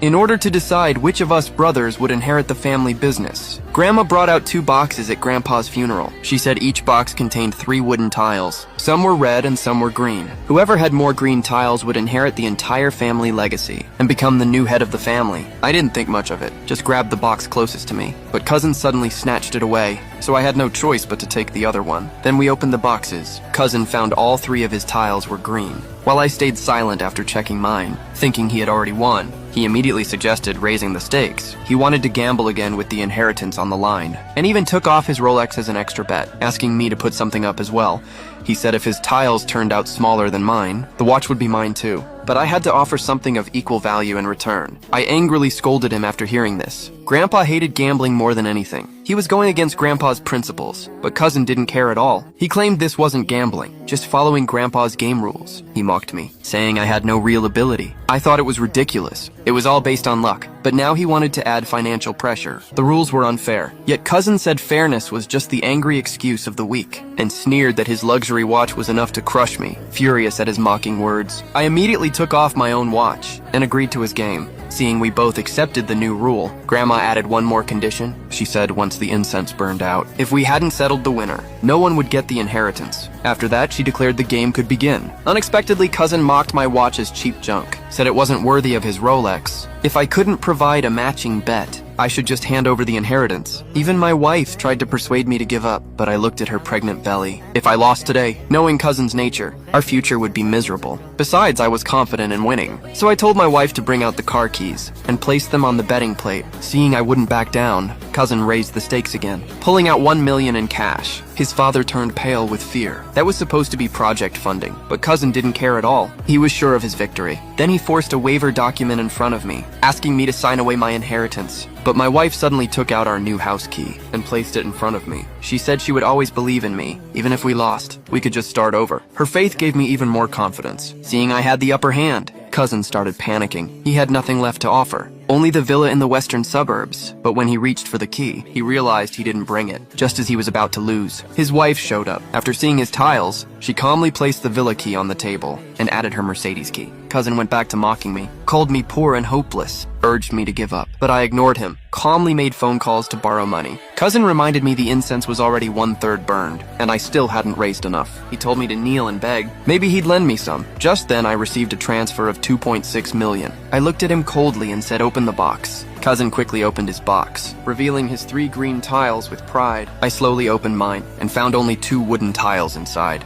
in order to decide which of us brothers would inherit the family business. Grandma brought out 2 boxes at Grandpa's funeral. She said each box contained 3 wooden tiles. Some were red and some were green. Whoever had more green tiles would inherit the entire family legacy and become the new head of the family. I didn't think much of it, just grabbed the box closest to me. But Cousin suddenly snatched it away, so I had no choice but to take the other one. Then we opened the boxes. Cousin found all 3 of his tiles were green. While I stayed silent after checking mine, thinking he had already won, he immediately suggested raising the stakes. He wanted to gamble again with the inheritance on the line, and even took off his Rolex as an extra bet, asking me to put something up as well. He said if his tiles turned out smaller than mine, the watch would be mine too. But I had to offer something of equal value in return. I angrily scolded him after hearing this. Grandpa hated gambling more than anything. He was going against Grandpa's principles, but Cousin didn't care at all. He claimed this wasn't gambling, just following Grandpa's game rules. He mocked me, saying I had no real ability. I thought it was ridiculous. It was all based on luck. But now he wanted to add financial pressure. The rules were unfair. Yet Cousin said fairness was just the angry excuse of the weak, and sneered that his luxury watch was enough to crush me, furious at his mocking words. I immediately took off my own watch and agreed to his game. Seeing we both accepted the new rule, Grandma added one more condition. She said once the incense burned out, if we hadn't settled the winner, no one would get the inheritance. After that, she declared the game could begin. Unexpectedly, Cousin mocked my watch as cheap junk, said it wasn't worthy of his Rolex. If I couldn't provide a matching bet, I should just hand over the inheritance. Even my wife tried to persuade me to give up, but I looked at her pregnant belly. If I lost today, knowing Cousin's nature, our future would be miserable. Besides, I was confident in winning. So I told my wife to bring out the car keys and place them on the betting plate. Seeing I wouldn't back down, Cousin raised the stakes again, pulling out $1 million in cash. His father turned pale with fear. That was supposed to be project funding, but Cousin didn't care at all. He was sure of his victory. Then he forced a waiver document in front of me, asking me to sign away my inheritance. But my wife suddenly took out our new house key and placed it in front of me. She said she would always believe in me. Even if we lost, we could just start over. Her faith gave me even more confidence. Seeing I had the upper hand, Cousin started panicking. He had nothing left to offer, only the villa in the western suburbs. But when he reached for the key, he realized he didn't bring it, just as he was about to lose. His wife showed up. After seeing his tiles, she calmly placed the villa key on the table and added her Mercedes key. Cousin went back to mocking me, called me poor and hopeless, urged me to give up. But I ignored him, calmly made phone calls to borrow money. Cousin reminded me the incense was already 1/3 burned, and I still hadn't raised enough. He told me to kneel and beg. Maybe he'd lend me some. Just then, I received a transfer of $2.6 million. I looked at him coldly and said, "Open the box." Cousin quickly opened his box, revealing his 3 green tiles with pride. I slowly opened mine and found only 2 wooden tiles inside.